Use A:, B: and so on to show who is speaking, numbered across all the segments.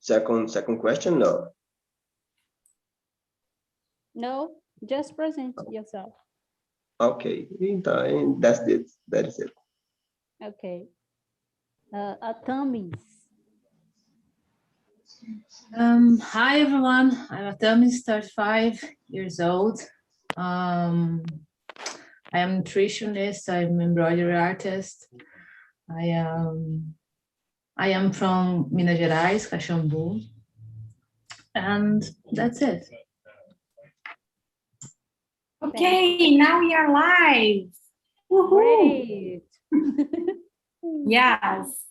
A: second question? No.
B: No, just present yourself.
A: Okay, então, that's it. That is it.
B: Okay. Atamis.
C: Hi everyone, I'm Atamis, 35 years old. I am nutritionist, I'm an embroidery artist. I am from Minas Gerais, Caxambu. And that's it.
D: Okay, now we are live.
B: Great.
D: Yes.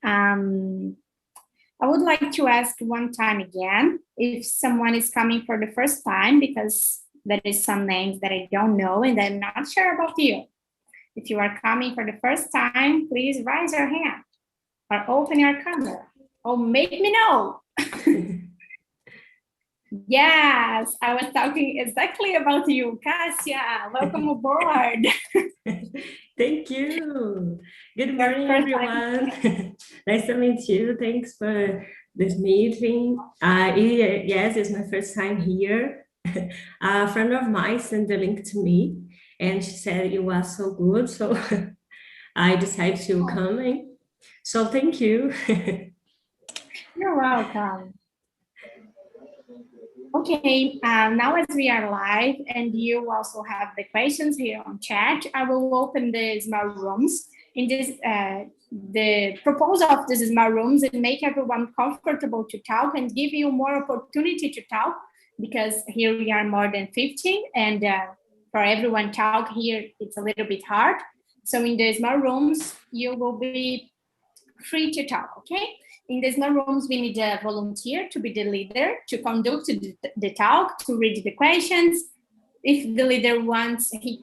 D: I would like to ask one time again, if someone is coming for the first time, because there is some names that I don't know and I'm not sure about you. If you are coming for the first time, please raise your hand or open your camera or make me know. Yes, I was talking exactly about you, Kasia. Welcome aboard.
E: Thank you. Good morning, everyone. Nice to meet you. Thanks for this meeting. Yes, it's my first time here. A friend of mine sent the link to me, and she said it was so good, so I decided to come in. So thank you.
D: You're welcome. Okay, now as we are live and you also have the questions here on chat, I will open the small rooms. In this, the proposal of these small rooms is make everyone comfortable to talk and give you more opportunity to talk, because here we are more than 15 and for everyone talk here, it's a little bit hard. So in the small rooms, you will be free to talk, okay? In the small rooms, we need a volunteer to be the leader, to conduct the talk, to read the questions. If the leader wants, he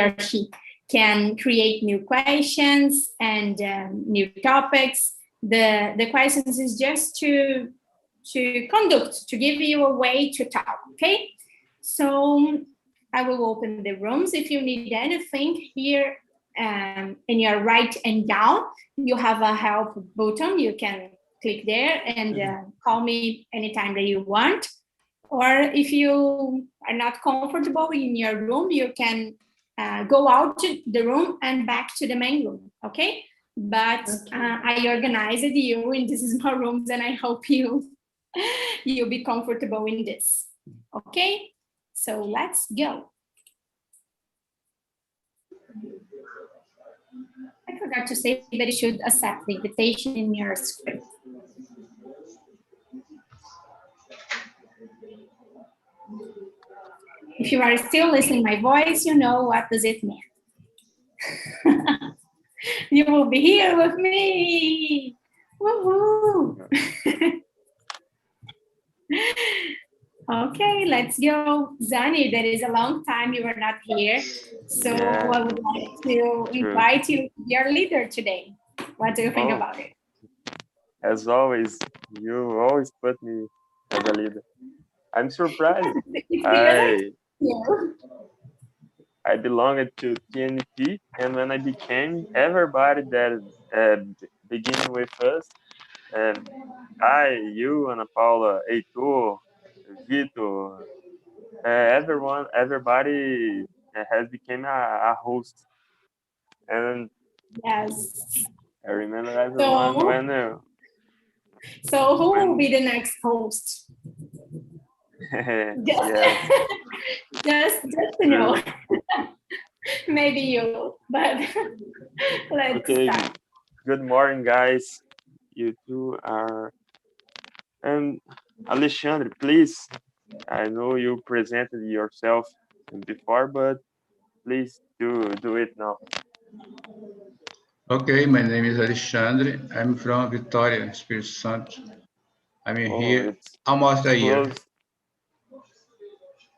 D: or she can create new questions and new topics. The questions is just to conduct, to give you a way to talk, okay? So I will open the rooms. If you need anything here, in your right and down, you have a help button. You can click there and call me anytime that you want. Or if you are not comfortable in your room, you can go out to the room and back to the main room, okay? But I organized you in these small rooms and I hope you'll be comfortable in this, okay? So let's go. I forgot to say that you should accept the invitation in your script. If you are still listening to my voice, you know what does it mean. You will be here with me. Woohoo! Okay, let's go. Zani, there is a long time you were not here. So yeah. I would like to invite you to be our leader today. What do you think about it?
F: As always, you always put me as a leader. I'm surprised. I belonged to TNT, and when I became, everybody that began with us, you, Ana Paula, Heitor, Vitor, everybody has become a host. And
D: yes,
F: I remember everyone
D: So who will be the next host? just to know. Maybe you, but let's start.
F: Good morning, guys. You two are... And Alexandre, please, I know you presented yourself before, but please do it now.
G: Okay, my name is Alexandre. I'm from Vitória, Espírito Santo. I'm here almost a year.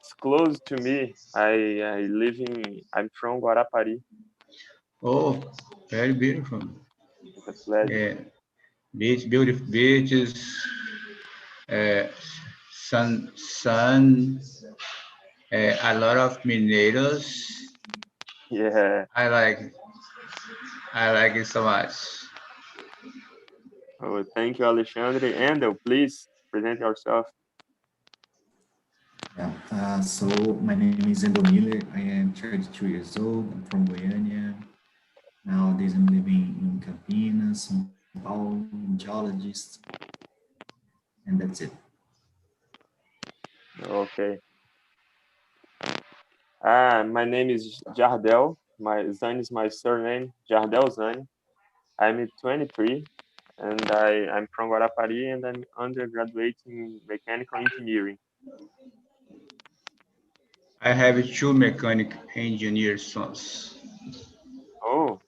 F: It's close to me. I'm from Guarapari.
G: Oh, very beautiful.
F: It's a pleasure.
G: Yeah, beautiful beaches, sun, a lot of mineiros.
F: Yeah.
G: I like it so much.
F: Oh, thank you, Alexandre. Endo, please present yourself.
H: Yeah. So my name is Endo Miller. I am 32 years old. I'm from Goiânia. Nowadays I'm living in Campinas, São Paulo, I'm geologist, and that's it.
F: Okay. My name is Jardel. Zane is my surname, Jardel Zane. I'm 23, and I'm from Guarapari, and I'm undergraduate in mechanical engineering.
G: I have two mechanic engineer sons.
F: Oh,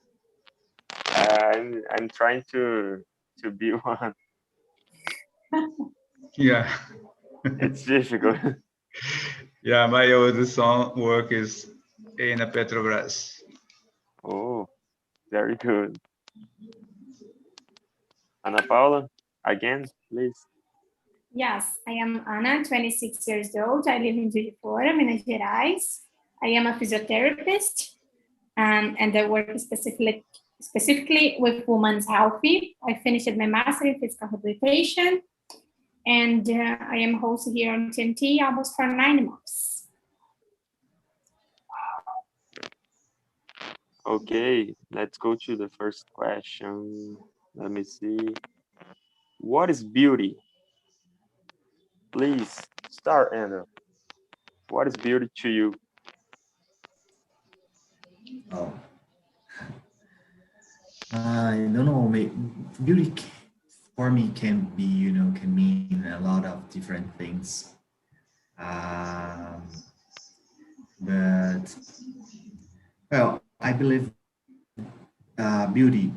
F: I'm trying to be one.
G: Yeah.
F: It's difficult.
G: Yeah, my oldest son work is in a Petrobras.
F: Oh, very good. Ana Paula, again, please.
D: Yes, I am Ana, 26 years old. I live in Juiz de Fora, Minas Gerais. I am a physiotherapist, and I work specifically with women's health. I finished my master in physical rehabilitation, and I am host here on TNT almost for 9 months.
F: Okay, let's go to the first question. Let me see. What is beauty? Please start, Andrew. What is beauty to you?
H: Oh, I don't know. Beauty for me can be, can mean a lot of different things. Um, but well, I believe beauty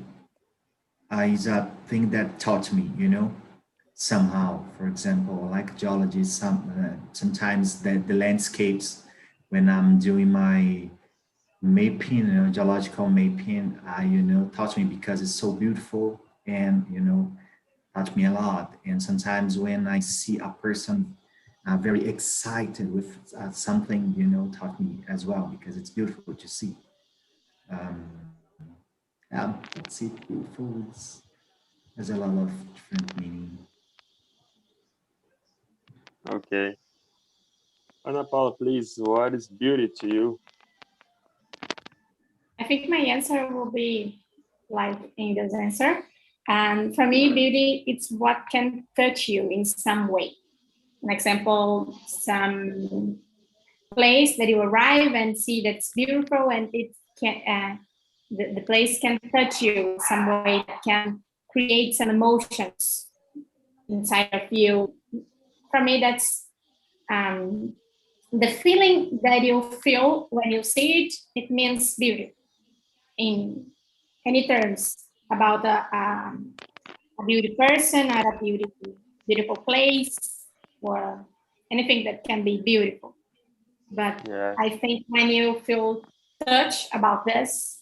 H: is a thing that taught me, somehow. For example, like geology, sometimes the landscapes when I'm doing my mapping, geological mapping, taught me because it's so beautiful and taught me a lot. And sometimes when I see a person very excited with something, taught me as well because it's beautiful to see. Um, yeah, that's it. Beautiful. There's a lot of different meaning.
F: Okay. Ana Paula, please, what is beauty to you?
D: I think my answer will be like Inga's answer. And for me, beauty, it's what can touch you in some way. An example, some place that you arrive and see that's beautiful, and it can the place can touch you in some way that can create some emotions inside of you. For me, that's the feeling that you feel when you see it. It means beauty in any terms about a beauty person or a beautiful place or anything that can be beautiful. But
F: Yeah,
D: I think when you feel touched about this,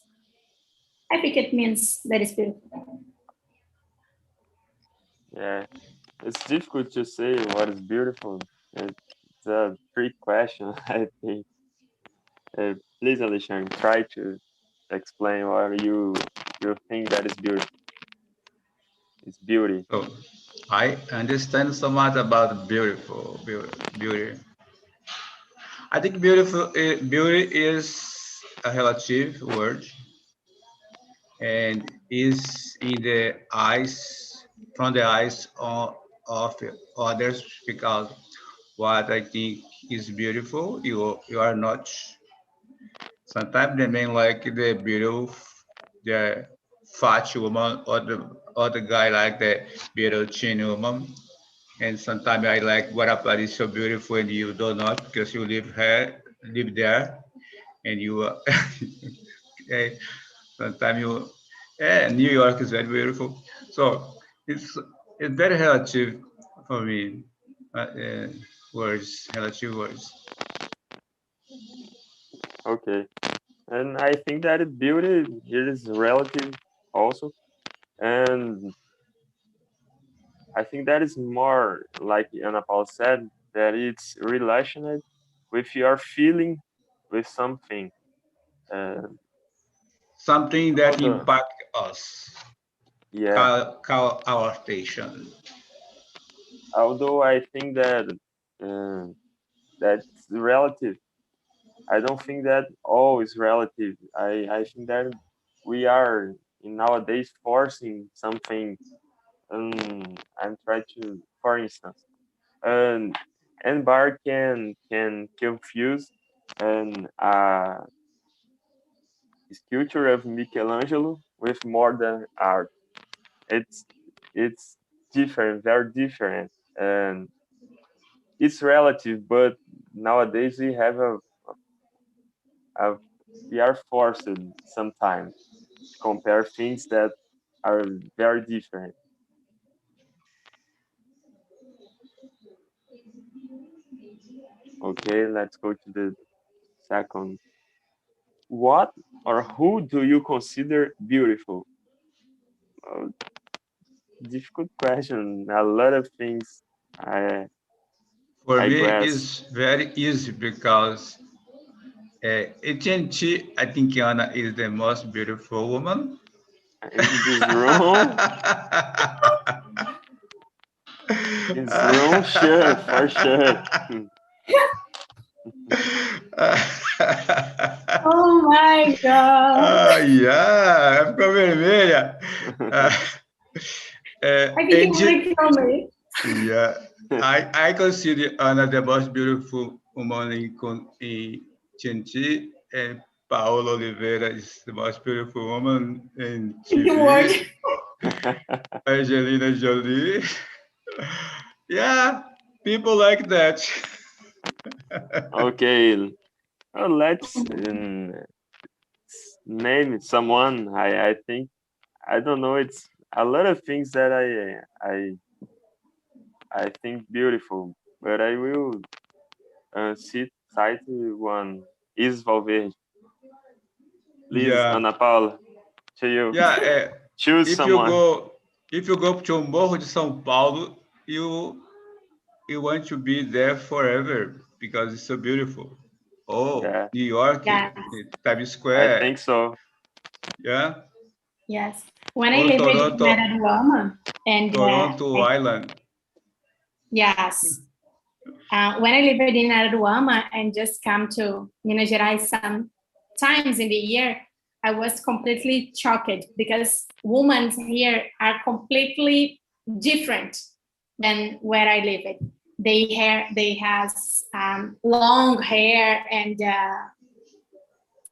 D: I think it means that it's beautiful.
F: yeah. It's difficult to say what is beautiful. It's a trick question, I think. Please, Alexandre, try to explain what you think that is beauty. It's beauty.
G: So I understand so much about beauty. I think beauty is a relative word and is in the eyes, from the eyes of others, because what I think is beautiful, you are not. Sometimes they mean like the beautiful, the fat woman, or the guy like the beautiful chin woman. And sometimes I like what Guarapari is so beautiful and you do not because you live there, and you okay, sometimes you, yeah, New York is very beautiful. So it's very relative for me. Uh, words, relative words.
F: Okay. And I think that beauty here is relative also. And I think that is more like Ana Paula said, that it's relational with your feeling with something. Uh,
G: Something
F: some
G: that
F: of the
G: impact us.
F: Yeah.
G: call our station.
F: Although I think that that's relative. I don't think that all is relative. I think that we are in nowadays forcing something. I'm trying to, for instance, and bar can confuse an sculpture of Michelangelo with modern art. It's it's different, very different, and it's relative. But nowadays we have a we are forced sometimes to compare things that are very different. Okay, let's go to the second. What or who do you consider beautiful? Uh, Difficult question. A lot of things. I
G: For
F: I
G: me,
F: guess.
G: it's very easy because TNT, I think Anna is the most beautiful woman.
F: In this room, sure, for sure.
D: Oh my God.
G: Yeah, ficou vermelha.
D: I think you
G: And
D: want to kill me.
G: yeah, I consider Anna the most beautiful woman in TNT, and Paola Oliveira is the most beautiful woman in
D: In the word.
G: TV. Angelina Jolie. Yeah, people like that.
F: Okay, let's name someone. I think I don't know. It's a lot of things that I think beautiful, but I will cite one. Is Valverde. Please,
G: Yeah,
F: Ana Paula, to you.
G: yeah.
F: Choose
G: If you
F: someone.
G: go, if you go to Morro de São Paulo, you want to be there forever because it's so beautiful. Oh,
F: Yeah,
G: New York,
D: Yes,
G: Times
F: I
G: Square,
F: think so.
G: yeah.
D: yes. When I
G: Or
D: lived in
G: Toronto,
D: Araruama, and
G: Toronto Island.
D: yes, when I lived in Araruama and just come to Minas Gerais some times in the year, I was completely shocked because women here are completely different than where I live. They have long hair and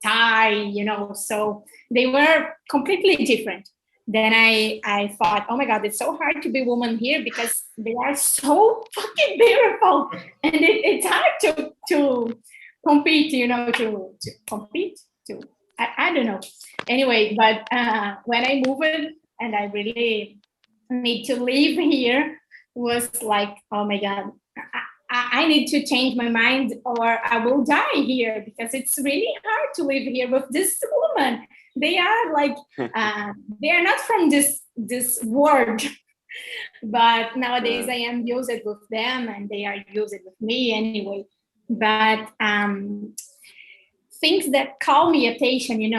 D: tie, so they were completely different. Then I thought, oh my God, it's so hard to be a woman here because they are so fucking beautiful. And it's hard to compete, to compete, I don't know. Anyway, but when I moved and I really need to live here, was like, oh my God, I need to change my mind or I will die here because it's really hard to live here with this woman. They are like, they are not from this world, but nowadays I am used with them and they are used with me anyway. But things that call me attention,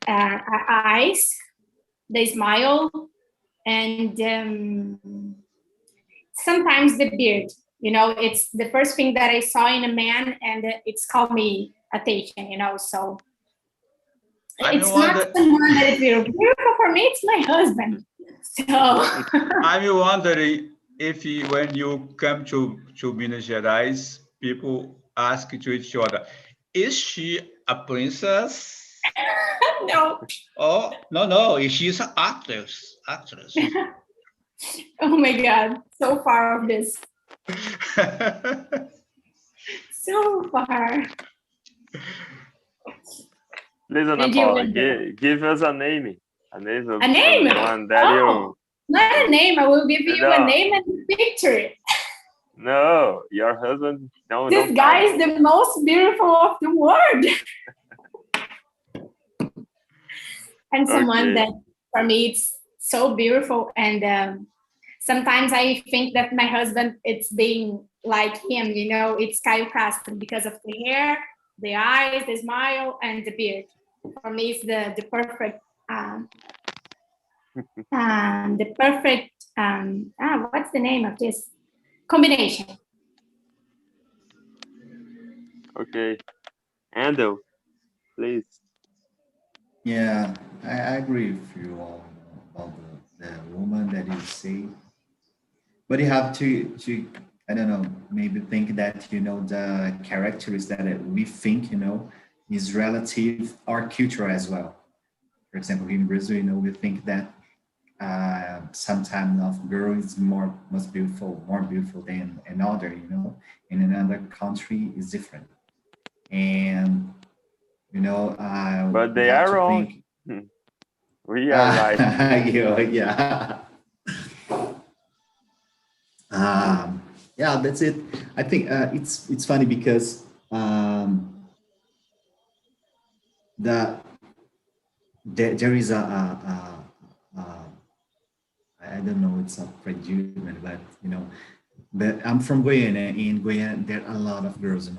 D: eyes, they smile, and sometimes the beard. It's the first thing that I saw in a man, and it's called me attention. So
G: I'm
D: it's not
G: wonder,
D: someone that is beautiful. Beautiful for me, it's my husband. So
G: I'm wondering if when you come to Minas Gerais, people ask to each other, is she a princess?
D: no.
G: Oh, no, she's an actress.
D: Oh my God, so far of this, so far.
F: Please, Ana
D: And you,
F: Paula,
D: Wendell?
F: give us a name. A name of
D: A name?
F: someone that
D: Oh, not a name. I will give you a
F: No.
D: name and a picture.
F: No, your husband. No,
D: This
F: don't
D: guy
F: count.
D: is the most beautiful of the world. And someone
F: Okay.
D: that for me it's so beautiful. And sometimes I think that my husband, it's being like him, it's Caio Castro because of the hair, the eyes, the smile, and the beard. For me, it's the perfect the perfect, what's the name of this combination?
F: Okay. Andel, please.
H: Yeah, I agree with you all about the woman that you say, but you have to I don't know, maybe think that the characteristics that we think is relative our culture as well. For example, here in Brazil, we think that sometimes of girl is more beautiful than another. In another country is different, and
F: But
H: we
F: they
H: have
F: are
H: to
F: wrong.
H: think.
F: We are right.
H: Yeah. Yeah, that's it. I think it's funny because the there is I don't know, it's a prejudice, but but I'm from Guyana. In Guyana, there are a lot of girls, a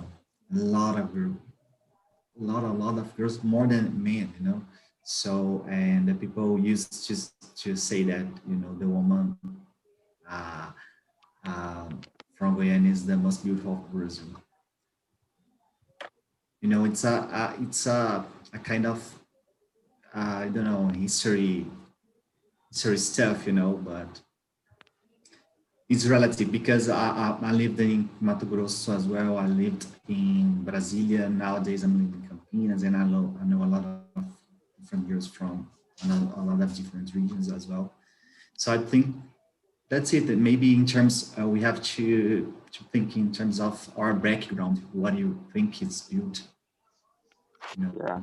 H: lot of girls, a lot of girls, more than men, So, and the people used to say that the woman uh, uh, from Guyana is the most beautiful of Brazil. It's a kind of I don't know, history stuff, but it's relative because I lived in Mato Grosso as well. I lived in Brasilia. Nowadays, I'm living in Campinas, and I know a lot of different girls from a lot of different regions as well. So I think that's it. That maybe in terms we have to think in terms of our background. What do you think is built?
F: Yeah.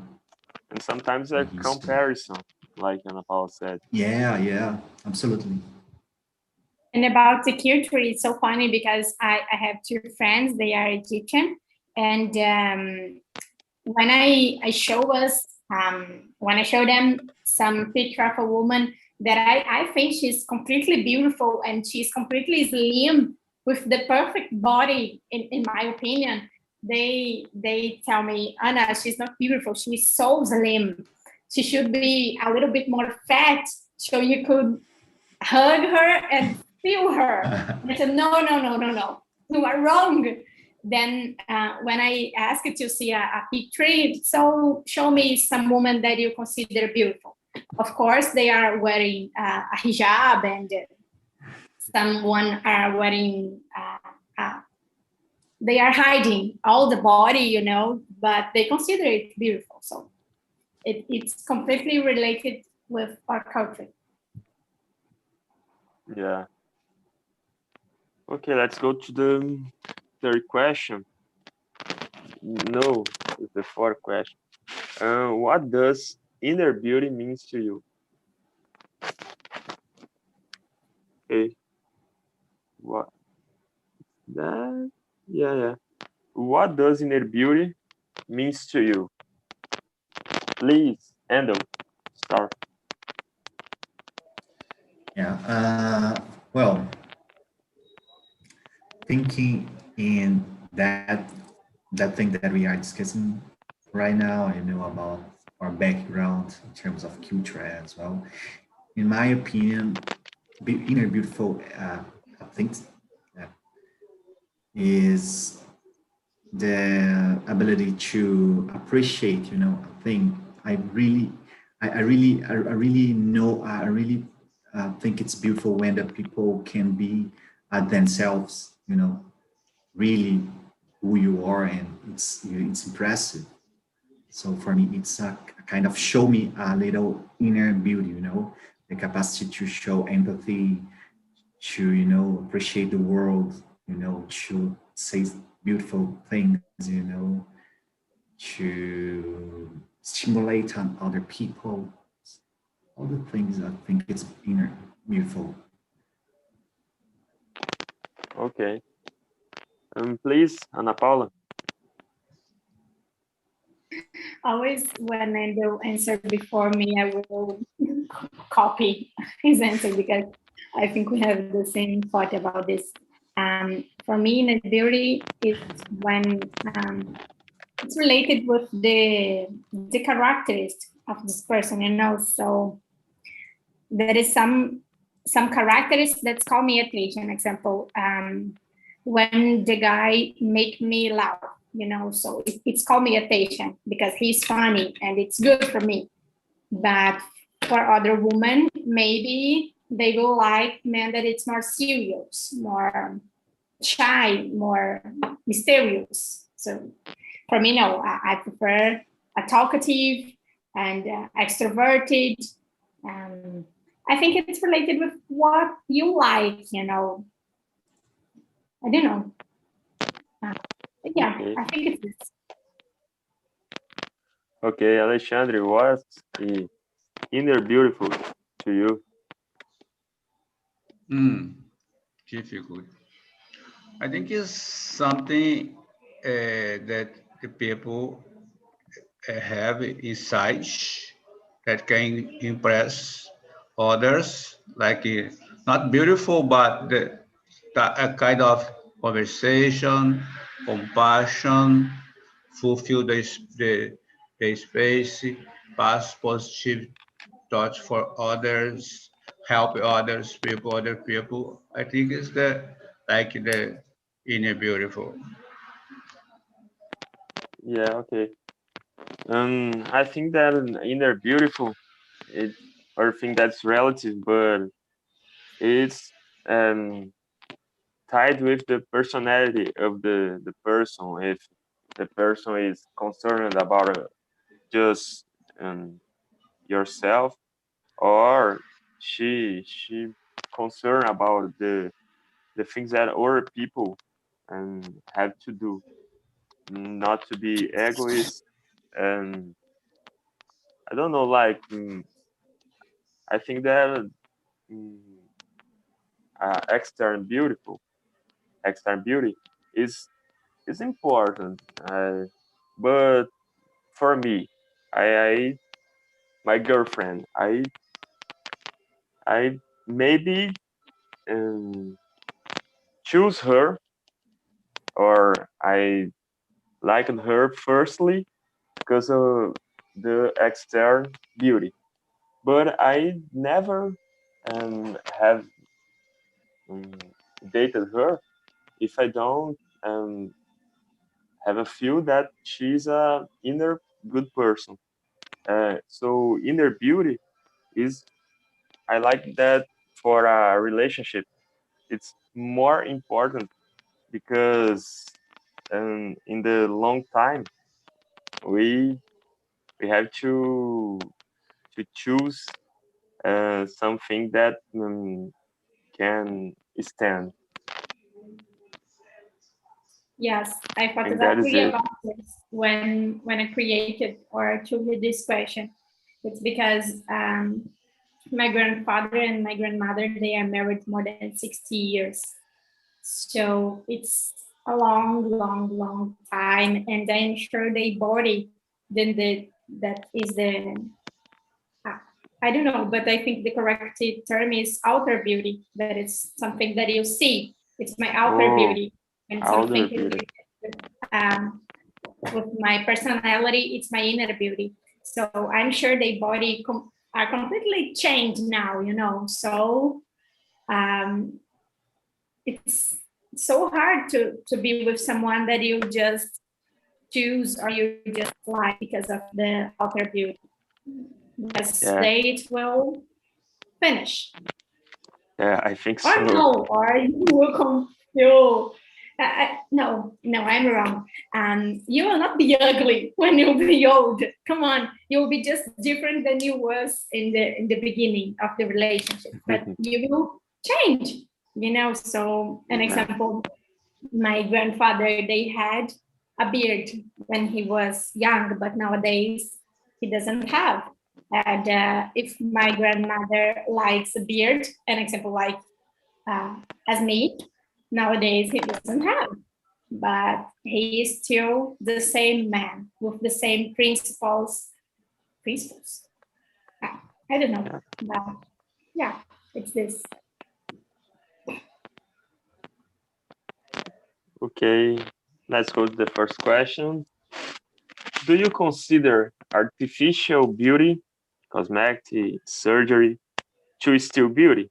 F: And sometimes a
H: Our history.
F: comparison, like Ana Paula said.
H: Yeah, absolutely.
D: And about the culture, it's so funny because I have two friends, they are Egyptian. And when I show them some picture of a woman that I think she's completely beautiful and she's completely slim with the perfect body, in my opinion, they tell me, Anna, she's not beautiful, she's so slim. She should be a little bit more fat so you could hug her and feel her. I said, no, you are wrong. Then when I asked to see a picture, so show me some woman that you consider beautiful. Of course, they are wearing a hijab, and someone are wearing, they are hiding all the body, but they consider it beautiful. So it's completely related with our culture.
F: Yeah. Okay, let's go to the third question. No, it's the fourth question. What does inner beauty means to you? Okay. What that? Yeah. What does inner beauty means to you? Please, Andrew, start.
H: Yeah. Well, thinking in that thing that we are discussing right now, I know about our background in terms of culture as well. In my opinion, inner beautiful things is the ability to appreciate, a thing. I really think it's beautiful when the people can be themselves, really who you are, and it's impressive. So for me, it's a kind of show me a little inner beauty, the capacity to show empathy, to appreciate the world, to say beautiful things, to stimulate on other people, all the things I think it's inner beautiful.
F: Okay. Please, Ana Paula.
D: Always when I do answer before me, I will copy his answer because I think we have the same thought about this. For me, inner beauty is when it's related with the characteristics of this person, So there is some characteristics that call me attention. Example, when the guy make me laugh, you know, so it's called me attention because he's funny and it's good for me. But for other women, maybe they will like men that it's more serious, more shy, more mysterious. So for me, no, I prefer a talkative and extroverted. I think it's related with what you like, you know. I don't know. Yeah,
F: Okay.
D: I think it's this.
F: Okay, Alexandre, what's the inner beautiful to you?
G: Difficult. I think it's something that the people have inside that can impress others, like not beautiful, but a kind of conversation, compassion, fulfill the space, pass positive thoughts for others, help others, people, other people. I think it's the inner beautiful.
F: Yeah, okay. I think that inner beautiful, it or think that's relative, but it's um tied with the personality of the person. If the person is concerned about just yourself, or she concerned about the things that other people have to do, not to be egoist. And I don't know, like I think that mm, external external beauty is important. But for me, I my girlfriend, I maybe um, choose her, or I liked her firstly because of the external beauty. But I never have um, dated her if I don't have a feel that she's a inner good person. So inner beauty is, I like that for a relationship. It's more important because in the long time we we have to choose something that can stand.
D: Yes, I
F: I
D: thought
F: think that is
D: exactly
F: it.
D: about this when I created or took this question. It's because my grandfather and my grandmother, they are married more than 60 years. So it's a long, long, long time. And I'm sure they body, then that is the, uh, I don't know, but I think the correct term is outer beauty. That is something that you see. It's my outer
F: Oh,
D: beauty. And
F: outer
D: something
F: beauty.
D: um, with my personality, it's my inner beauty. So I'm sure they body are completely changed now, you know. So um, it's so hard to be with someone that you just choose or you just like because of the outer beauty. Because
F: Yeah,
D: they will finish.
F: yeah, I think
D: Or
F: so.
D: no, or you will you no, I'm wrong. You will not be ugly when you'll be old. Come on, you'll be just different than you was in the beginning of the relationship, but you will change. You know, so an
F: Yeah,
D: example, my grandfather, they had a beard when he was young, but nowadays he doesn't have. And if my grandmother likes a beard, an example like uh, as me, nowadays he doesn't have. But he is still the same man with the same principles. Principles? I don't know,
F: yeah.
D: but yeah, it's this.
F: Okay, let's go to the first question. Do you consider artificial beauty, cosmetic, surgery, to steal beauty?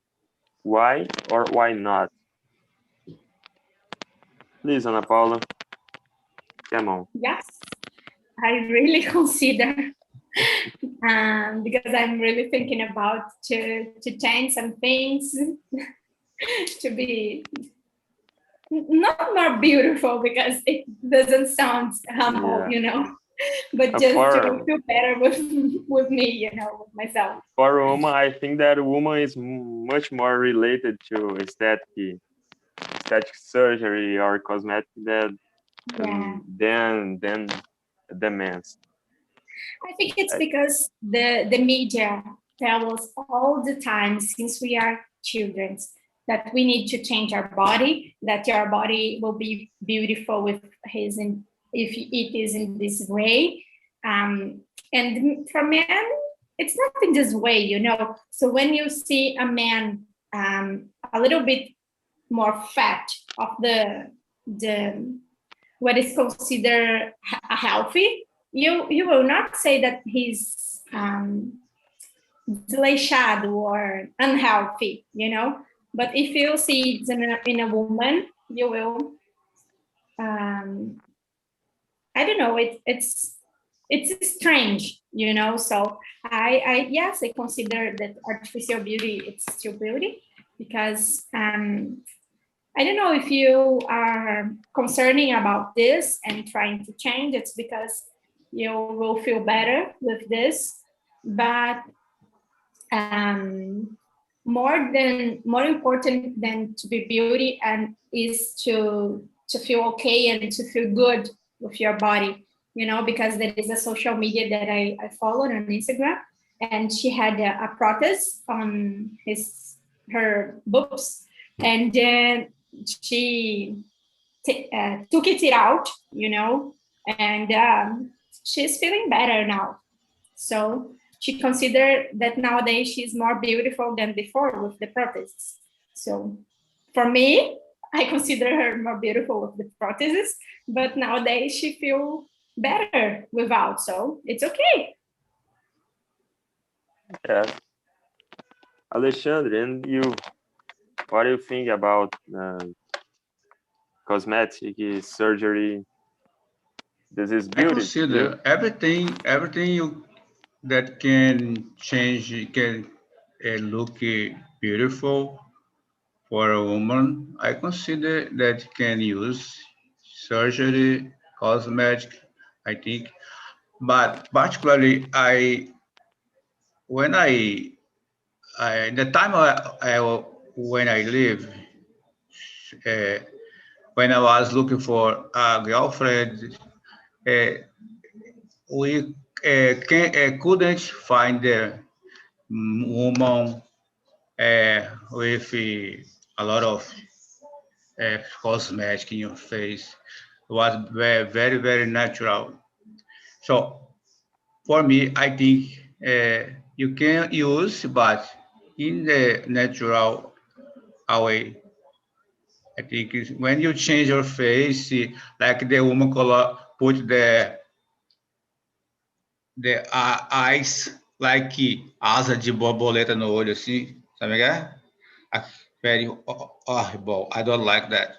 F: Why or why not? Please, Ana Paula. Come on.
D: Yes, I really consider because I'm really thinking about to change some things to be not more beautiful because it doesn't sound humble, but just to feel better with me, with myself.
F: For a woman, I think that a woman is much more related to aesthetic surgery or cosmetic than the men's.
D: I think it's because the media tell us all the time since we are children that we need to change our body, that your body will be beautiful if it is in this way. And for men, it's not in this way, So when you see a man a little bit more fat of the what is considered a healthy, you will not say that he's desleixado or unhealthy, But if you see it in a woman, you will. I don't know. It's strange, So I consider that artificial beauty it's still beauty because I don't know if you are concerning about this and trying to change. It's because you will feel better with this, but more important than to be beauty and is to feel okay and to feel good with your body, because there is a social media that I followed on Instagram, and she had a protest on her boobs, and then she took it out, and she's feeling better now. So she considered that nowadays she's more beautiful than before with the protests. So for me, I consider her more beautiful with the protests, but nowadays she feels better without, so it's okay.
F: Yeah. Alexandre, and you, what do you think about cosmetic surgery? This is beauty.
G: I consider everything that can change, can look beautiful for a woman. I consider that can use surgery, cosmetic, I think. But particularly, when the time when I live, uh, when I was looking for a girlfriend, uh, we couldn't find a woman with a lot of cosmetic in your face. It was very, very, very natural. So for me, I think you can use, but in the natural way. I think when you change your face, like the woman put the eyes like asa de borboleta no olho assim, sabe o que é? Very horrible. I don't like that.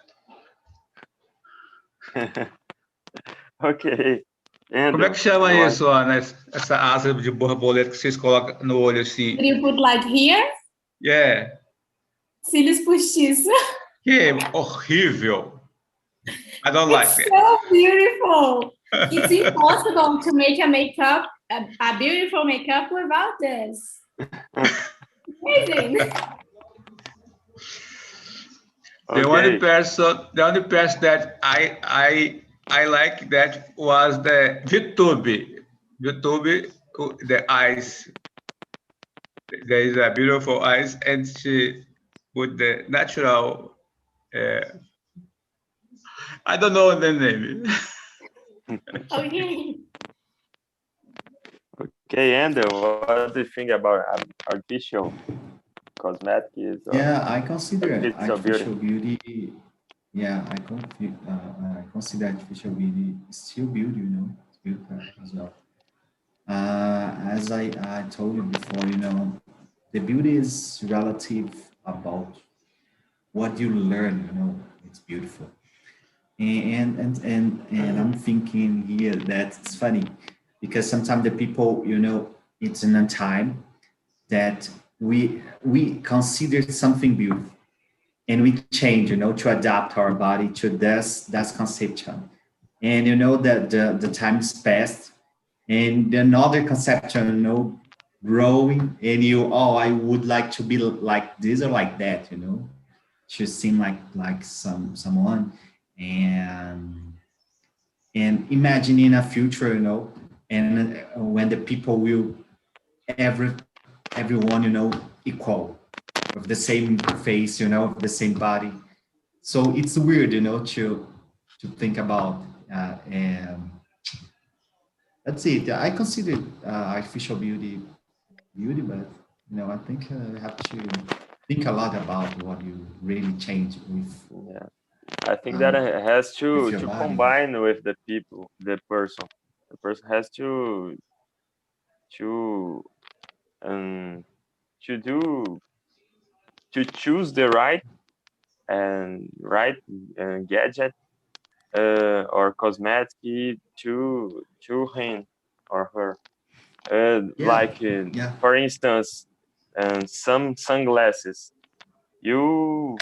F: Ok.
G: Como é que chama isso, Ana? Essa asa de borboleta que vocês colocam no olho assim?
D: You put like here?
G: Yeah.
D: Cílios postiços.
G: Que horrível. I don't like it.
D: It's so beautiful. It's impossible to make a beautiful makeup without this. Amazing.
G: The only person that I like that was the VTube. VTube, the eyes. There is a beautiful eyes, and she put the natural. I don't know the name.
D: Okay.
F: Okay, Andrew, what do you think about artificial cosmetics?
H: Yeah, I consider artificial beauty. Yeah, I consider artificial beauty still beauty, it's beautiful as well. As I told you before, the beauty is relative about what you learn, you know, it's beautiful. And I'm thinking here that it's funny because sometimes the people, you know, it's in a time that we consider something beautiful and we change, you know, to adapt our body to this conception. And you know that the time's passed and another conception, you know, growing and you, oh, I would like to be like this or like that, you know, to seem like someone. And imagining a future, you know, and when the people will every everyone, you know, equal with the same face, you know, the same body. So it's weird, you know, to think about. And that's it. I consider artificial beauty, but you know, I think you have to think a lot about what you really change
F: Yeah, I think that it has
H: with
F: to
H: your body.
F: combine with the people, the person. The person has to um to do to choose the right gadget or cosmetic to him or her.
H: Yeah,
F: Like
H: yeah,
F: for instance, some sunglasses. You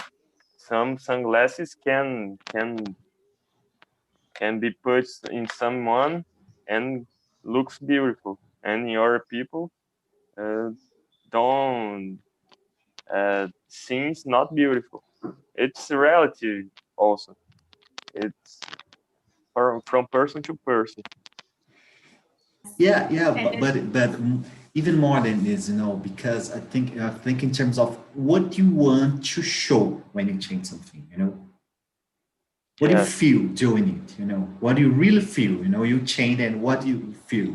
F: some sunglasses can be put in someone and looks beautiful, and your people uh, don't seems not beautiful. It's relative also. It's from person to person.
H: yeah.
D: And
H: But even more than this, you know, because I think in terms of what you want to show when you change something, you know, what do you
F: Yes.
H: feel doing it, you know, what do you really feel, you know, you change and what do you feel.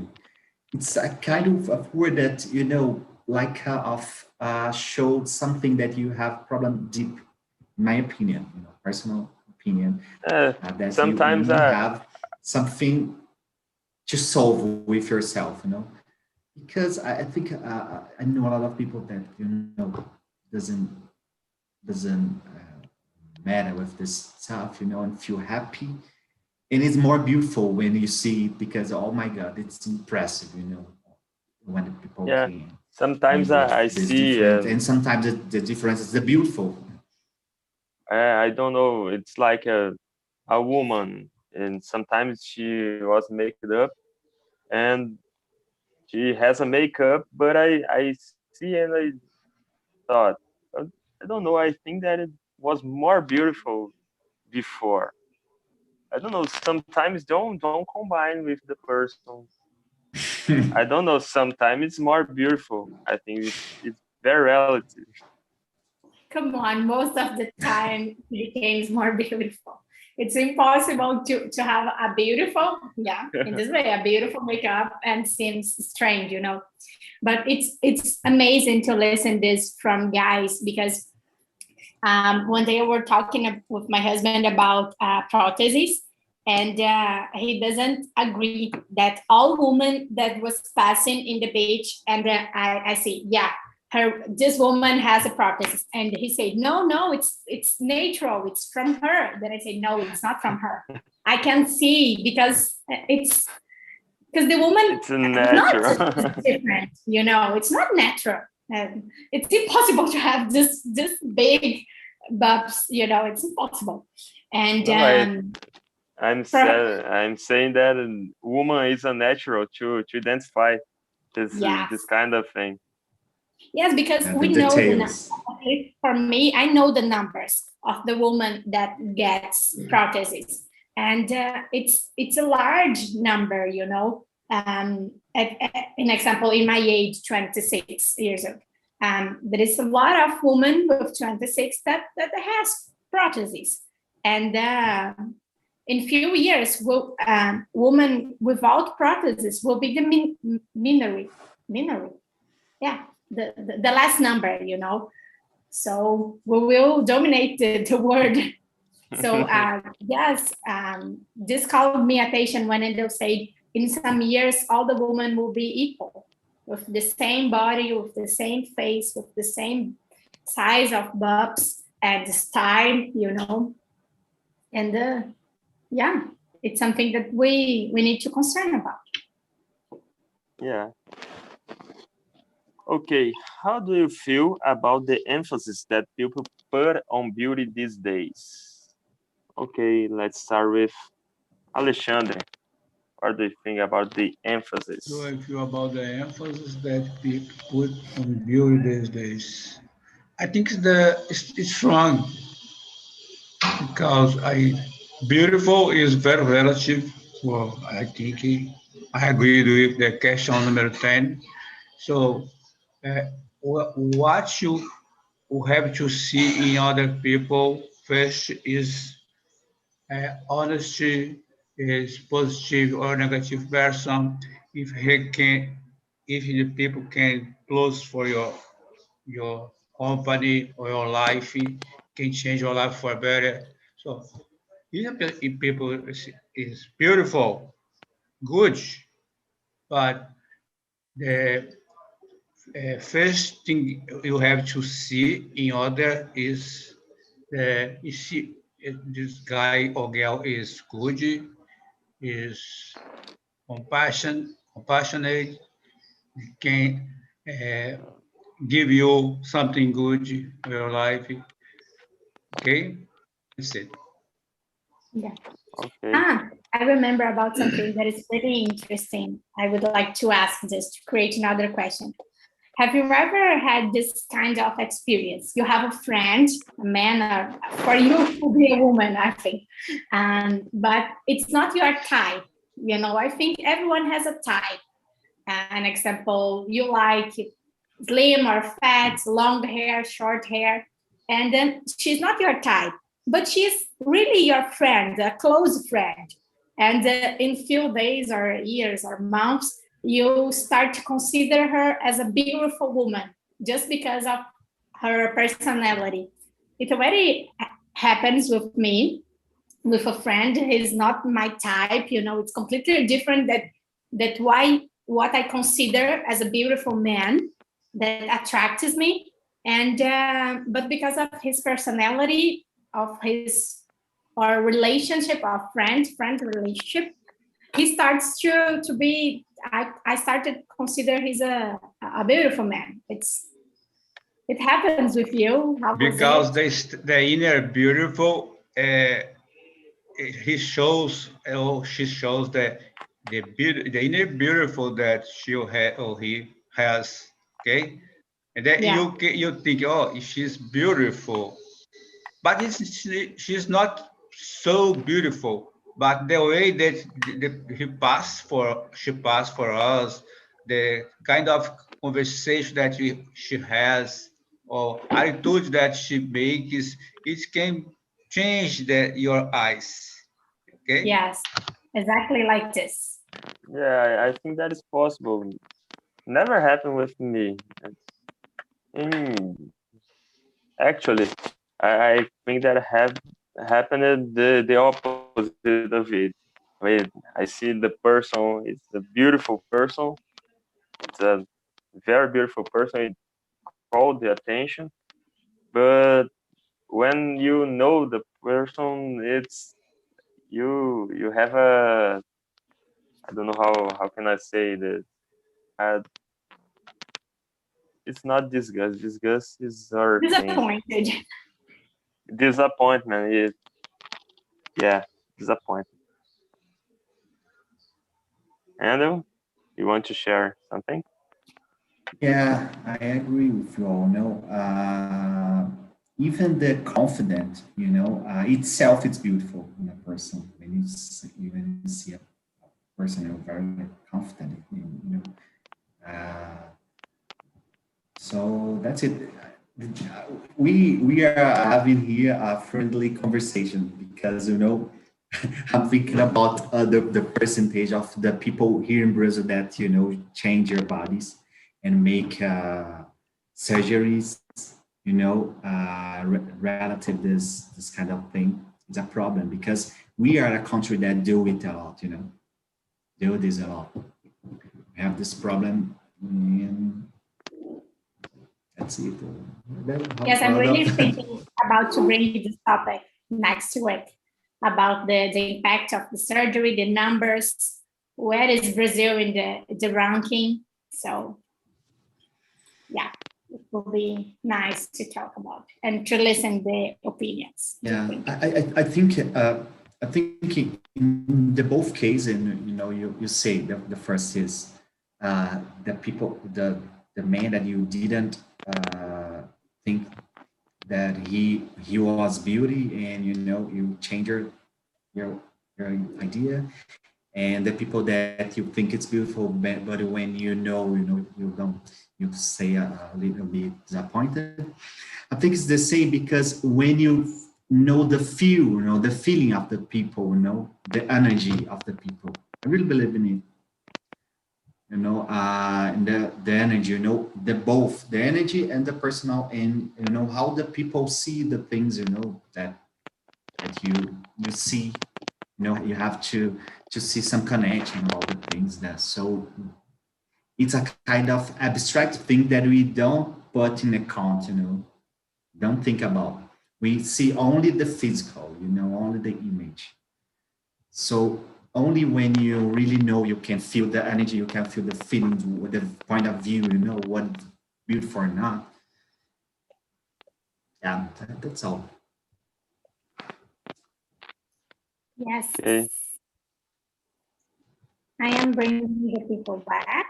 H: It's a kind of word that, you know, like of showed something that you have problem deep, in my opinion, you know, personal opinion, that
F: Sometimes
H: you have something to solve with yourself, you know, because I think I know a lot of people that, you know, doesn't matter with this stuff, you know, and feel happy. And it's more beautiful when you see it because, oh my God, it's impressive, you know, when the people
F: yeah.
H: can
F: Sometimes
H: live with
F: I
H: this
F: see
H: different. And sometimes the difference is the beautiful.
F: I don't know. It's like a woman, and sometimes she was made up, and she has a makeup, but I see and I thought, I don't know. I think that it was more beautiful before. I don't know. Sometimes don't combine with the person. I don't know. Sometimes it's more beautiful. I think it's very relative.
D: come on, most of the time it becomes more beautiful. It's impossible to have a beautiful, yeah, in this way, a beautiful makeup and seems strange, you know. But it's amazing to listen this from guys because one day we were talking with my husband about prostheses, and he doesn't agree that all women that was passing in the beach, and I say, yeah, this woman has a prosthesis, and he said, no, it's natural, it's from her. Then I say, no, it's not from her. I can see because the woman
F: It's
D: is not
F: natural.
D: different, you know, it's not natural. It's impossible to have this big bubs, you know, it's impossible. And
F: No, I'm saying that a woman is a natural to identify
D: yeah,
F: this kind of thing.
D: yes, because
H: The
D: we know
H: details.
D: for me, I know the numbers of the woman that gets prosthesis, and it's a large number, you know. An example, in my age, 26 years old, there is a lot of women with 26 that has prosthesis, and in few years, women without prosthesis will be the minority. Yeah, the last number, you know. So we will dominate the world. So yes, this called me attention when they'll say in some years all the women will be equal. with the same body, with the same face, with the same size of bumps and style, you know. And yeah, it's something that we need to concern about.
F: Yeah. Okay, how do you feel about the emphasis that people put on beauty these days? Okay, let's start with Alexandre. What do you think about the emphasis?
G: So I feel about the emphasis that people put on beauty these days. I think it's strong because beautiful is very relative. Well, I think I agree with the question number 10. So what you have to see in other people first is honesty, is positive or negative person. If he can, if the people can close for your company or your life, can change your life for better. So if people is beautiful, good, but the first thing you have to see in order is you see if this guy or girl is good, is compassionate, can uh, give you something good in your life. Okay, that's it.
D: Yeah.
F: Okay.
D: I remember about something that is really interesting. I would like to ask this to create another question. Have you ever had this kind of experience? You have a friend, a man, or for you to be a woman, I think, but it's not your type. You know, I think everyone has a type. An example, you like slim or fat, long hair, short hair, and then she's not your type, but she's really your friend, a close friend. And in few days or years or months, you start to consider her as a beautiful woman just because of her personality. It already happens with me, with a friend. He's not my type, you know, it's completely different that why what I consider as a beautiful man that attracts me. And but because of his personality, of his or relationship, or friend relationship, he starts to be, I started to consider he's a beautiful man. It happens with you. How was
G: Because
D: it?
G: the inner beautiful, he shows or she shows that the inner beautiful that he has. Okay, and then
D: Yeah.
G: you think, oh, she's beautiful, but she's not so beautiful. But the way that she passed for us, the kind of conversation that she has, or attitude that she makes, it can change your eyes. Okay.
D: Yes, exactly like this.
F: Yeah, I think that is possible. Never happened with me. Mm, actually, I think that have happened the opposite of it. When I see the person, it's a beautiful person. It's a very beautiful person. It called the attention. But when you know the person, it's you have a, I don't know how can I say that. Uh, it's not disgust. Disgust is our thing.
D: Disappointed.
F: Disappointment. Yeah, disappointment. Andrew, you want to share something?
H: Yeah, I agree with you all. No, even the confident, itself it's beautiful in a person. When when you see a person, very confident, Uh, so that's it. We are having here a friendly conversation because I'm thinking about the percentage of the people here in Brazil that change their bodies and make surgeries. Relative this kind of thing is a problem because we are a country that do it a lot. Do this a lot. We have this problem And that's it.
D: Yes, I'm really thinking about to bring this topic next week about the impact of the surgery, the numbers, where is Brazil in the ranking. So yeah, it will be nice to talk about and to listen the opinions.
H: Yeah, I think in the both cases, and you say the first is the people, the man that you didn't think that he was beauty, and you change your idea, and the people that you think it's beautiful, but when you don't, you say a little bit disappointed. I think it's the same, because when you know the feel, the feeling of the people, the energy of the people, I really believe in it. And the energy, the both the energy and the personal, and how the people see the things, that you see, you have to see some connection about the things that. So it's a kind of abstract thing that we don't put in account, don't think about. We see only the physical, only the image. So only when you really know, you can feel the energy, you can feel the feelings, with the point of view, what beautiful or not. Yeah, that's all.
D: Yes.
F: Okay.
D: I am bringing the people back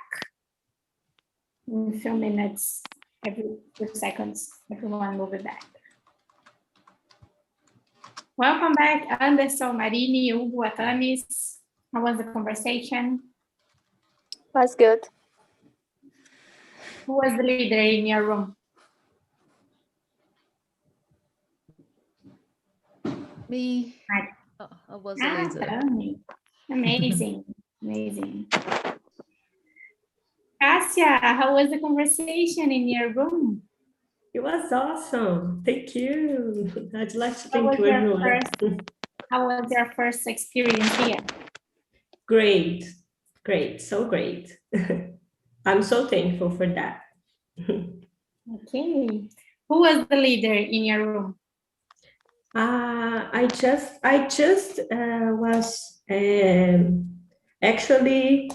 D: in a few minutes, every few seconds. Everyone will be back. Welcome back, Anderson, Marini, Hugo, Atamis. How was the conversation?
I: Was good.
D: Who was the leader in your room?
C: Me. Oh, I was a leader.
D: Tell me. Amazing, amazing. Kasia, how was the conversation in your room?
E: It was awesome. Thank you. I'd like to
D: How was
E: thank you,
D: your
E: everyone.
D: How was your first experience here?
E: Great, great, so great. I'm so thankful for that.
D: Okay. Who was the leader in your room?
E: I just was actually.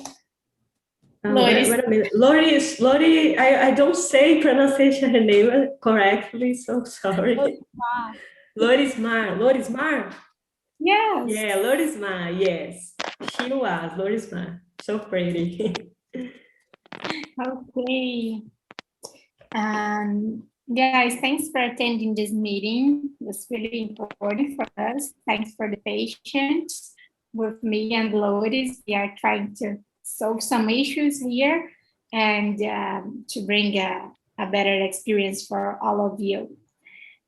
E: Wait a minute. Lori, I don't say pronunciation her name correctly, so sorry. Lorismar.
D: Yes.
E: Yeah, Lorismar, yes. She was Lorismar. So pretty.
D: Okay. Guys, thanks for attending this meeting. It was really important for us. Thanks for the patience with me and Lourdes. We are trying to solve some issues here and to bring a better experience for all of you.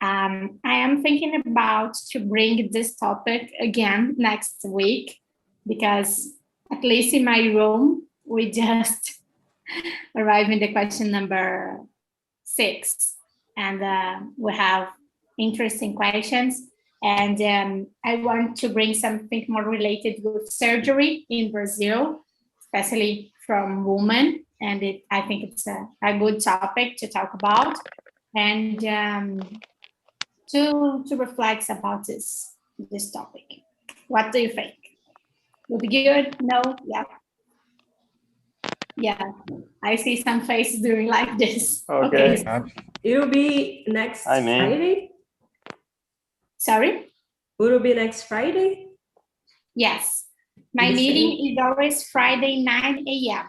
D: I am thinking about to bring this topic again next week, because at least in my room, we just arrived in the question number 6, and we have interesting questions. And I want to bring something more related with surgery in Brazil, especially from women. And I think it's a good topic to talk about, and to reflect about this topic. What do you think? Would be good? No? Yeah. Yeah, I see some faces doing like this.
F: Okay.
E: It'll be next Friday?
D: Sorry?
E: Will it be next Friday?
D: Yes. My meeting is always Friday, 9 a.m.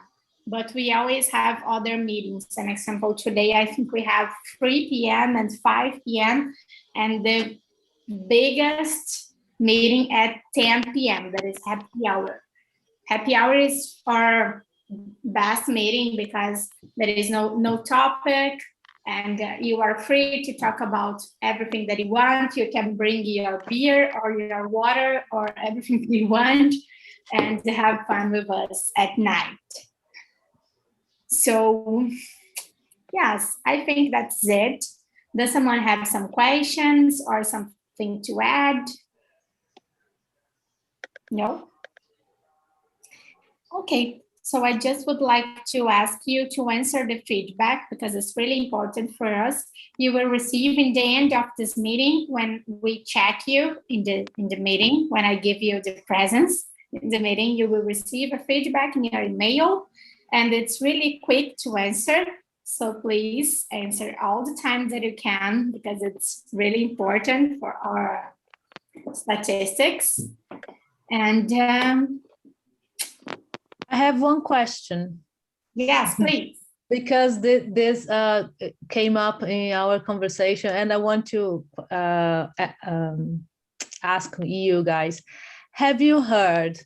D: But we always have other meetings. An example, today I think we have 3 p.m. and 5 p.m. and the biggest meeting at 10 p.m. That is happy hour. Happy hour is our best meeting because there is no topic, and you are free to talk about everything that you want. You can bring your beer or your water or everything you want and have fun with us at night. So yes, I think that's it. Does someone have some questions or something to add? No? Okay, So I just would like to ask you to answer the feedback because it's really important for us. You will receive in the end of this meeting when we check you in the meeting, when I give you the presence in the meeting, you will receive a feedback in your email, and it's really quick to answer. So please answer all the time that you can because it's really important for our statistics. And
C: I have one question.
D: yes, please.
C: Because this came up in our conversation, and I want to ask you guys, have you heard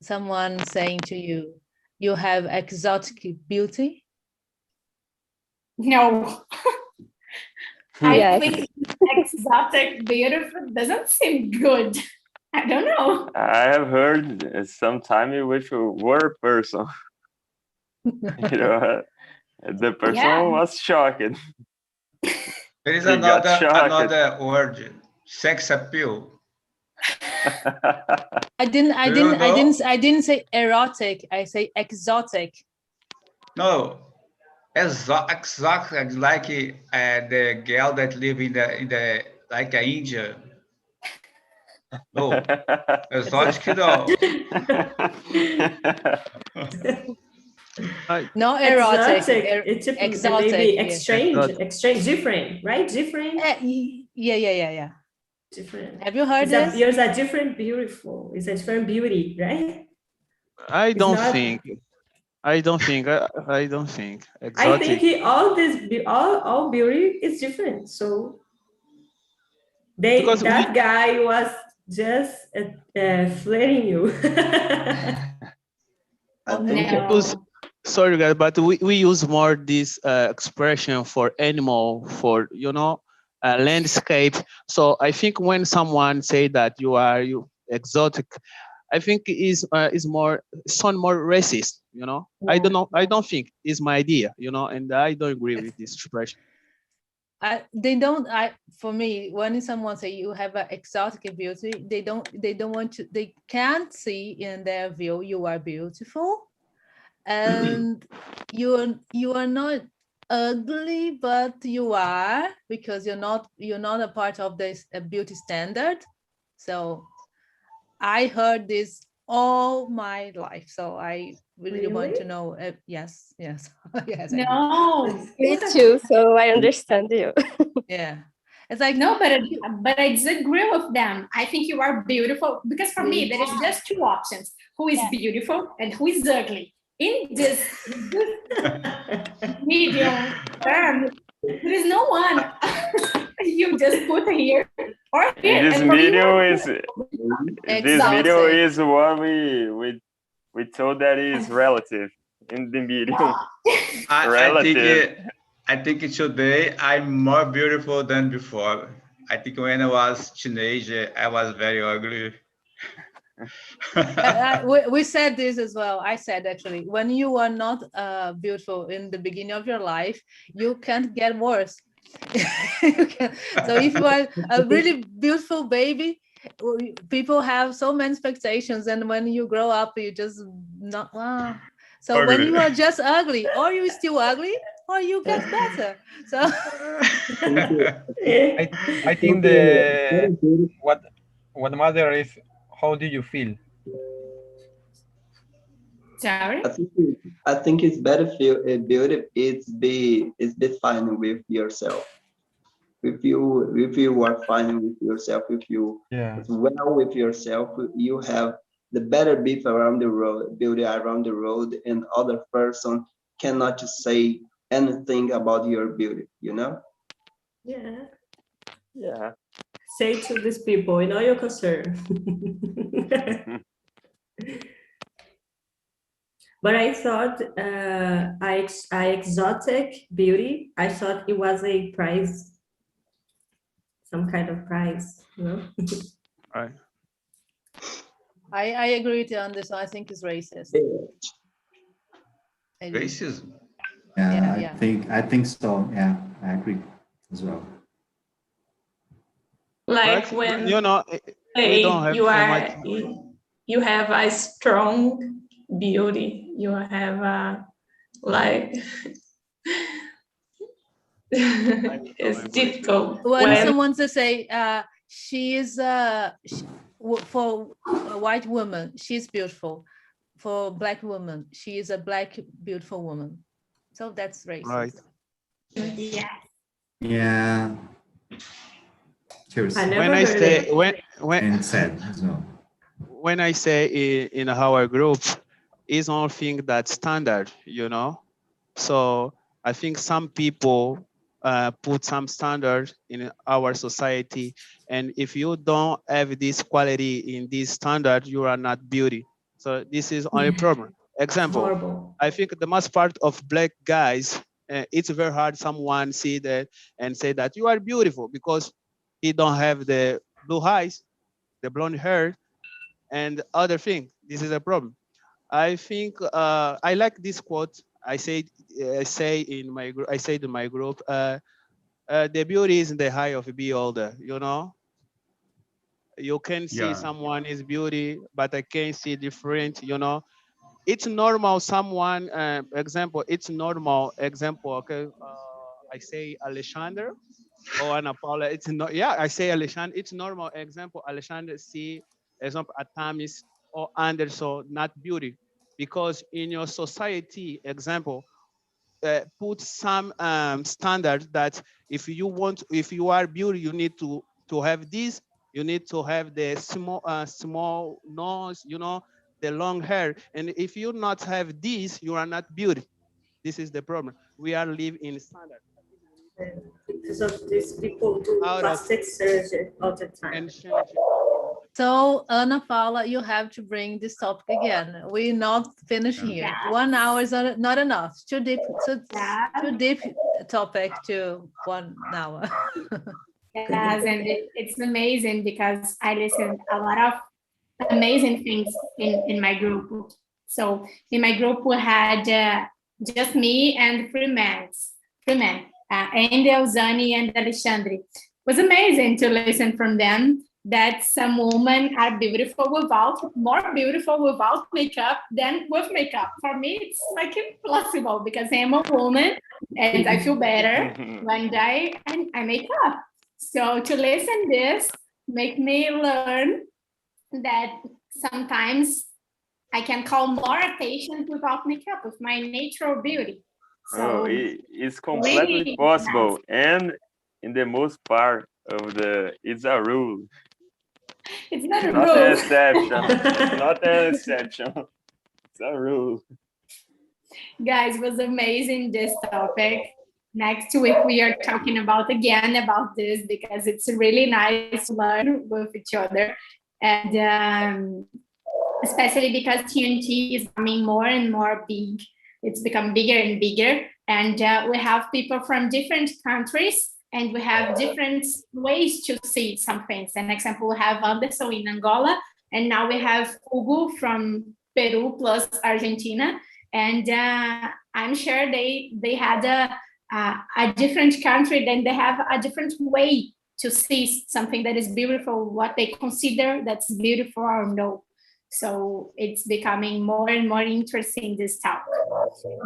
C: someone saying to you, you have exotic beauty?
D: No. I
I: Yes.
D: think exotic beautiful doesn't seem good. I don't know.
F: I have heard sometime with a word person. You know, the person was shocked.
G: There is
F: He got
G: another
F: shocked.
G: word, sex appeal.
C: I didn't say erotic. I say exotic.
G: No, exotic, like the girl that live in the like India. No, exotic no.
C: No erotic.
E: Exotic. It's
C: Exotic.
E: maybe
C: Yeah.
E: exchange, different, right? Different.
C: Yeah.
E: Different.
C: Have you heard
E: It's
C: this?
E: There's a different beautiful. It's a different beauty, right?
J: I
E: It's
J: don't
E: not-
J: think. I don't think. I don't think.
E: I
J: Exotic.
E: think all beauty is different. So
J: Because
E: that guy was just flirting you.
A: I
J: we
A: think
J: use, sorry guys, but we use more this expression for animal, for landscape. So I think when someone say that you exotic, I think is more sound more racist. I don't know. I don't think is my idea. And I don't agree with this expression.
C: For me, when someone say you have an exotic beauty, they don't want to, they can't see in their view you are beautiful, and you are not ugly, but you are, because you're not a part of this beauty standard. So I heard this all my life, so I really want to know. Yes. Yes, I do.
D: No.
I: Me too, so I understand you.
C: Yeah. It's like,
D: no, but I disagree with them. I think you are beautiful because for me there is just two options: who is beautiful and who is ugly. In this medium term, there is no one. You just put here or here.
F: And this
D: and for me,
F: video is what we told that is relative in the medium.
G: I think today I'm more beautiful than before. I think when I was teenager, I was very ugly.
C: We said this as well. I said, actually, when you are not beautiful in the beginning of your life, you can't get worse. So if you are a really beautiful baby, people have so many expectations, and when you grow up, you just not wow. So ugly. When you are just ugly, or you still ugly, or you get better. So
K: I think what matter is how do you feel.
D: Sorry?
A: I think it's better feel beauty. It's be fine with yourself. If you are fine with yourself, if you well with yourself, you have the better beauty around the road, and other person cannot say anything about your beauty.
E: Yeah. Say to these people, your concern. But I thought exotic beauty, I thought it was a prize, some kind of prize,
J: Right.
C: I agree with you on this one. I think it's racist.
H: Racism? Yeah, I think so. Yeah, I agree as well.
L: Like when
J: we don't have
L: you have a strong
E: beauty. You have like it's difficult.
C: When someone to say she is for a white woman, she's beautiful. For black woman, she is a black beautiful woman. So that's racist.
J: Right.
D: Yeah.
H: Yeah. Cheers.
J: When I say
H: and sad as well.
J: When I say in our group, is one thing that's standard, you know. So I think some people put some standards in our society, and if you don't have this quality in this standard, you are not beauty. So this is only problem. Example,
E: Horrible.
J: I think the most part of black guys, it's very hard someone see that and say that you are beautiful because he don't have the blue eyes, the blonde hair, and other thing. This is a problem. I think I like this quote. I say in my group. I say to my group, the beauty is in the eye of the beholder. You know, you can see
G: Yeah.
J: someone is beauty, but I can see different. You know, it's normal. Someone example. It's normal example. Okay, I say Alexander or Ana Paula. It's not. Yeah, I say Alexander. It's normal example. Alexander see example Atamis or Anderson, not beauty, because in your society example put some standard that if you are beauty, you need to have this, you need to have the small nose, you know, the long hair, and if you not have this, you are not beauty. This is the problem. We are live in standard.
E: Because of these people do
J: Out of
E: plastic surgery all the time.
J: and change.
C: So Ana Paula, you have to bring this topic again. We're not finished here.
D: Yes.
C: 1 hour is not enough. Too deep.
D: Yeah.
C: Too deep topic to 1 hour.
D: Yes, and it's amazing because I listen a lot of amazing things in my group. So in my group we had just me and three men, Angel, Zani, and Alexandre. It was amazing to listen from them that some women are more beautiful without makeup than with makeup. For me, it's like impossible because I'm a woman and I feel better when I make up. So to listen this make me learn that sometimes I can call more attention without makeup with my natural beauty. So
F: it's completely
D: really
F: possible,
D: nice.
F: and in the most part of it's a rule.
D: It's not a
F: Not
D: rule.
F: an exception. It's not an exception. It's a rule.
D: Guys, it was amazing this topic. Next week we are talking about this because it's really nice to learn with each other, and especially because TNT is becoming more and more big. It's become bigger and bigger, and we have people from different countries, and we have different ways to see some things. An example, we have Anderson in Angola, and now we have Hugo from Peru plus Argentina, and I'm sure they had a different country, then they have a different way to see something that is beautiful, what they consider that's beautiful or no. So it's becoming more and more interesting, this talk.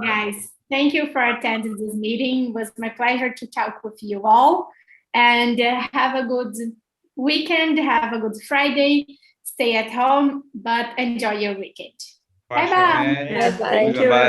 D: Guys, thank you for attending this meeting. It was my pleasure to talk with you all. And have a good weekend, have a good Friday. Stay at home, but enjoy your weekend. Bye-bye.
I: Bye bye.
E: Thank you.